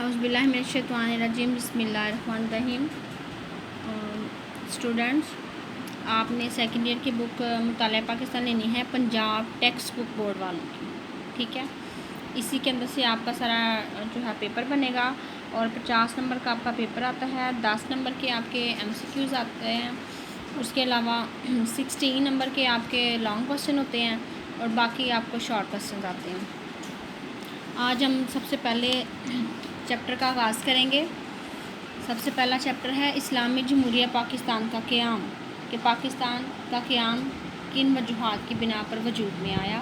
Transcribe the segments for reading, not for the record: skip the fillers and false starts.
اعوذ باللہ من الشیطان الرجیم بسم اللہ الرحمن الرحیم۔ اسٹوڈنٹس، آپ نے سیکنڈ ایئر کی بک مطالعہ پاکستان لینی ہے پنجاب ٹیکسٹ بک بورڈ والوں کی، ٹھیک ہے۔ اسی کے اندر سے آپ کا سارا جو ہے پیپر بنے گا اور 50 نمبر کا آپ کا پیپر آتا ہے، 10 نمبر کے آپ کے MCQs آتے ہیں، اس کے علاوہ 16 نمبر کے آپ کے لانگ کوسچن ہوتے ہیں اور باقی آپ کو شارٹ کوسچنز آتے ہیں۔ آج ہم سب سے پہلے چیپٹر کا آغاز کریں گے۔ سب سے پہلا چیپٹر ہے اسلامی جمہوریہ پاکستان کا قیام، کہ پاکستان کا قیام کن وجوہات کی بنا پر وجود میں آیا۔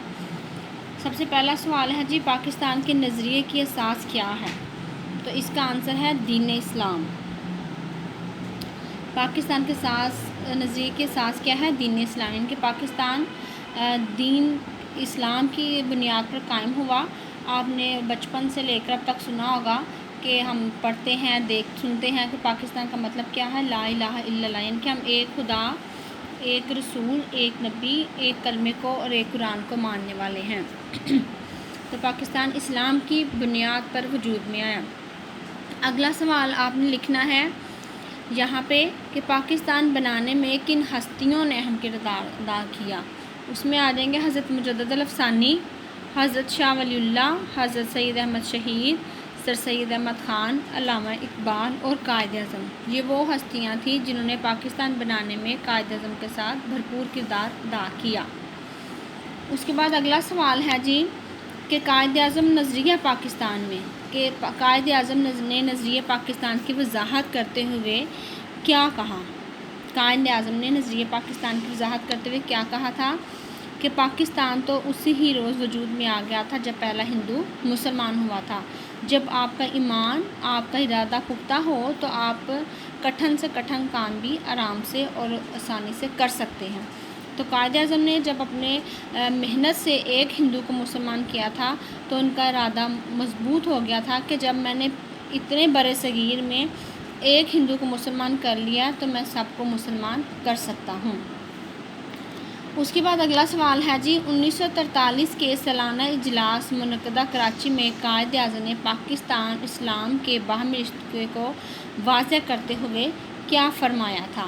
سب سے پہلا سوال ہے جی، پاکستان کے نظریے کی اساس کیا ہے؟ تو اس کا آنسر ہے دین اسلام۔ پاکستان کے نظریے کی اساس کیا ہے؟ دین اسلام، یعنی کہ پاکستان دین اسلام کی بنیاد پر قائم ہوا۔ آپ نے بچپن سے لے کر اب تک سنا ہوگا کہ ہم پڑھتے ہیں سنتے ہیں کہ پاکستان کا مطلب کیا ہے؟ لا الہ الا اللہ، یعنی کہ ہم ایک خدا، ایک رسول، ایک نبی، ایک کلمے کو اور ایک قرآن کو ماننے والے ہیں۔ تو پاکستان اسلام کی بنیاد پر وجود میں آیا۔ اگلا سوال آپ نے لکھنا ہے یہاں پہ کہ پاکستان بنانے میں کن ہستیوں نے اہم کردار ادا کیا۔ اس میں آ جائیں گے حضرت مجدد الافسانی، حضرت شاہ ولی اللہ، حضرت سید احمد شہید، سر سید احمد خان، علامہ اقبال اور قائد اعظم۔ یہ وہ ہستیاں تھیں جنہوں نے پاکستان بنانے میں قائد اعظم کے ساتھ بھرپور کردار ادا کیا۔ اس کے بعد اگلا سوال ہے جی کہ قائد اعظم نظریہ پاکستان میں، کہ قائد اعظم نے نظریہ پاکستان کی وضاحت کرتے ہوئے کیا کہا؟ قائد اعظم نے نظریہ پاکستان کی وضاحت کرتے ہوئے کیا کہا تھا؟ کہ پاکستان تو اسی ہی روز وجود میں آ گیا تھا جب پہلا ہندو مسلمان ہوا تھا۔ جب آپ کا ایمان، آپ کا ارادہ پختہ ہو تو آپ کٹھن سے کٹھن کام بھی آرام سے اور آسانی سے کر سکتے ہیں۔ تو قائد اعظم نے جب اپنے محنت سے ایک ہندو کو مسلمان کیا تھا تو ان کا ارادہ مضبوط ہو گیا تھا کہ جب میں نے اتنے برے صغیر میں ایک ہندو کو مسلمان کر لیا تو میں سب کو مسلمان کر سکتا ہوں۔ اس کے بعد اگلا سوال ہے جی، 1943 کے سالانہ اجلاس منعقدہ کراچی میں قائد اعظم نے پاکستان اسلام کے باہمی رشتے کو واضح کرتے ہوئے کیا فرمایا تھا؟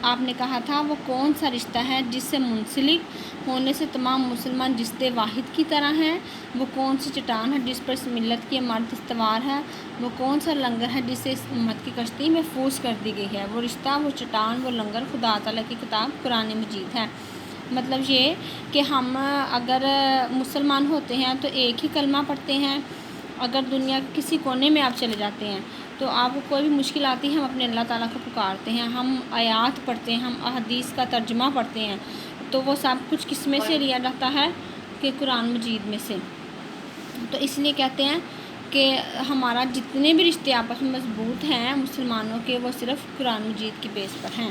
آپ نے کہا تھا وہ کون سا رشتہ ہے جس سے منسلک ہونے سے تمام مسلمان جسد واحد کی طرح ہیں؟ وہ کون سی چٹان ہے جس پر اس ملت کی عمارت استوار ہے؟ وہ کون سا لنگر ہے جس سے اس امت کی کشتی محفوظ کر دی گئی ہے؟ وہ رشتہ، وہ چٹان، وہ لنگر خدا تعالیٰ کی کتاب قرآن مجید ہے۔ مطلب یہ کہ ہم اگر مسلمان ہوتے ہیں تو ایک ہی کلمہ پڑھتے ہیں۔ اگر دنیا کے کسی کونے میں آپ چلے جاتے ہیں تو آپ کو کوئی بھی مشکل آتی ہے، ہم اپنے اللہ تعالیٰ کو پکارتے ہیں، ہم آیات پڑھتے ہیں، ہم احادیث کا ترجمہ پڑھتے ہیں، تو وہ سب کچھ کس میں سے لیا جاتا ہے؟ کہ قرآن مجید میں سے۔ تو اس لیے کہتے ہیں کہ ہمارا جتنے بھی رشتے آپس میں مضبوط ہیں مسلمانوں کے، وہ صرف قرآن مجید کی بیس پر ہیں۔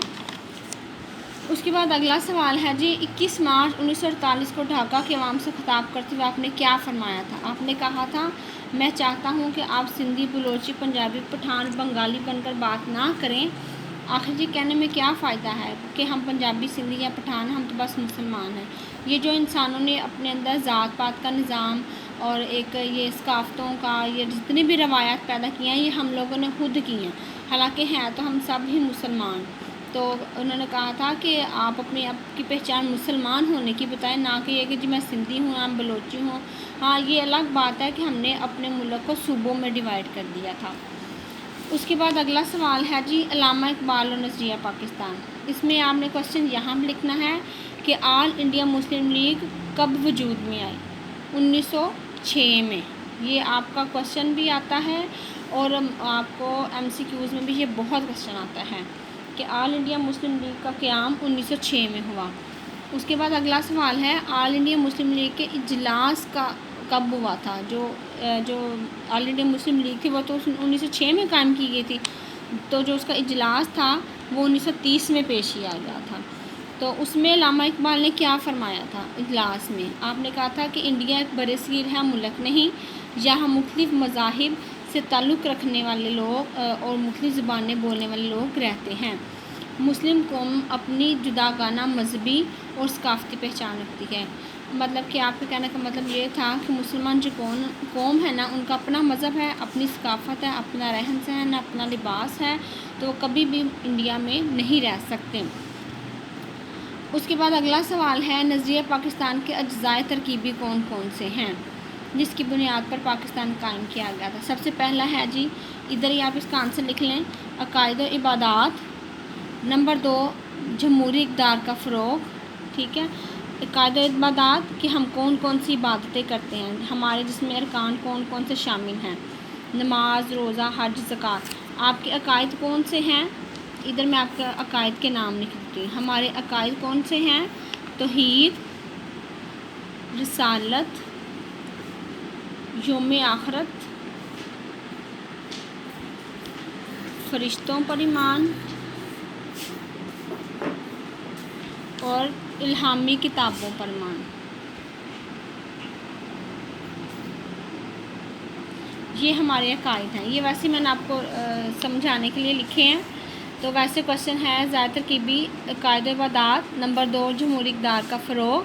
اس کے بعد اگلا سوال ہے جی، 21 مارچ 1948 کو ڈھاکہ کے عوام سے خطاب کرتے ہوئے آپ نے کیا فرمایا تھا؟ آپ نے کہا تھا میں چاہتا ہوں کہ آپ سندھی، بلوچی، پنجابی، پٹھان، بنگالی بن کر بات نہ کریں۔ آخر جی کہنے میں کیا فائدہ ہے کہ ہم پنجابی، سندھی یا پٹھان، ہم تو بس مسلمان ہیں۔ یہ جو انسانوں نے اپنے اندر ذات پات کا نظام اور ایک یہ ثقافتوں کا، یہ جتنی بھی روایات پیدا کی ہیں، یہ ہم لوگوں نے خود کی ہیں، حالانکہ ہیں تو ہم سب ہی مسلمان۔ تو انہوں نے کہا تھا کہ آپ اپنی آپ کی پہچان مسلمان ہونے کی بتائیں، نہ کہ یہ کہ جی میں سندھی ہوں، میں بلوچی ہوں۔ ہاں، یہ الگ بات ہے کہ ہم نے اپنے ملک کو صوبوں میں ڈیوائیڈ کر دیا تھا۔ اس کے بعد اگلا سوال ہے جی، علامہ اقبال اور نظریہ پاکستان۔ اس میں آپ نے کوسچن یہاں بھی لکھنا ہے کہ آل انڈیا مسلم لیگ کب وجود میں آئی؟ 1906 میں۔ یہ آپ کا کوسچن بھی آتا ہے اور آپ کو MCQs میں بھی یہ بہت کوسچن آتا ہے کہ آل انڈیا مسلم لیگ کا قیام 1906 میں ہوا۔ اس کے بعد اگلا سوال ہے آل انڈیا مسلم لیگ کے اجلاس کا کب ہوا تھا؟ جو آل انڈیا مسلم لیگ تھی وہ تو 1906 میں قائم کی گئی تھی، تو جو اس کا اجلاس تھا وہ 1930 میں پیش کیا گیا تھا۔ تو اس میں علامہ اقبال نے کیا فرمایا تھا اجلاس میں؟ آپ نے کہا تھا کہ انڈیا ایک برصغیر ہے، ملک نہیں، یہاں مختلف مذاہب سے تعلق رکھنے والے لوگ اور مختلف زبانیں بولنے والے لوگ رہتے ہیں۔ مسلم قوم اپنی جداگانہ مذہبی اور ثقافتی پہچان رکھتی ہے۔ مطلب کہ آپ کے کہنے کا مطلب یہ تھا کہ مسلمان جو قوم ہے نا، ان کا اپنا مذہب ہے، اپنی ثقافت ہے، اپنا رہن سہن ہے، اپنا لباس ہے، تو وہ کبھی بھی انڈیا میں نہیں رہ سکتے۔ اس کے بعد اگلا سوال ہے، نظریہ پاکستان کے اجزائے ترکیبی کون کون سے ہیں جس کی بنیاد پر پاکستان قائم کیا گیا تھا؟ سب سے پہلا ہے جی، ادھر ہی آپ اس کا آنسر لکھ لیں، عقائد و عبادات۔ نمبر 2، جمہوری اقدار کا فروغ، ٹھیک ہے۔ عقائد و عبادات کہ ہم کون کون سی عبادتیں کرتے ہیں، ہمارے جس میں ارکان کون کون سے شامل ہیں، نماز، روزہ، حج، زکوٰۃ۔ آپ کے عقائد کون سے ہیں؟ ادھر میں آپ کا عقائد کے نام لکھ دیتی ہوں۔ ہمارے عقائد کون سے ہیں؟ توحید، رسالت، یوم آخرت، فرشتوں پر ایمان اور الہامی کتابوں پر ایمان۔ یہ ہمارے عقائد ہیں۔ یہ ویسے میں نے آپ کو سمجھانے کے لیے لکھے ہیں، تو ویسے کوشچن ہے زائد ترکیبی عقائد و عبادات۔ نمبر 2، جمہوری اقدار کا فروغ۔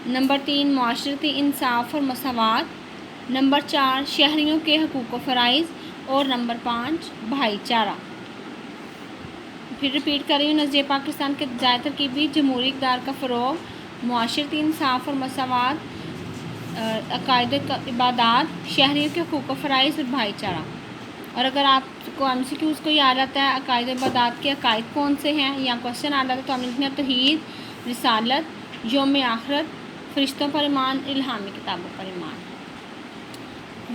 نمبر 3، معاشرتی انصاف اور مساوات۔ نمبر 4، شہریوں کے حقوق و فرائض۔ اور نمبر 5، بھائی چارہ۔ پھر ریپیٹ کر رہی ہوں، نظریہ پاکستان کے زائد ترکیبی، جمہوری اقدار کا فروغ، معاشرتی انصاف اور مساوات، عقائد و عبادات، شہریوں کے حقوق و فرائض اور بھائی چارہ۔ اور اگر آپ کو ایم سی کیوز کو یاد آتا ہے عقائد و عبادات کے عقائد کون سے ہیں یا کوشچن آتا ہے تو ہم لکھنا توحید، رسالت، یوم آخرت، فرشتوں پر ایمان، الہامی کتابوں پر ایمان۔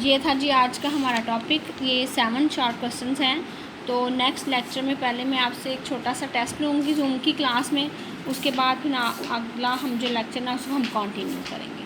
یہ تھا جی آج کا ہمارا ٹاپک، یہ 7 شارٹ کوشچنس ہیں۔ تو نیکسٹ لیکچر میں پہلے میں آپ سے ایک چھوٹا سا ٹیسٹ لوں گی زوم کی کلاس میں، اس کے بعد پھر اگلا ہم جو لیکچر ہے اس کو ہم کنٹینیو کریں گے۔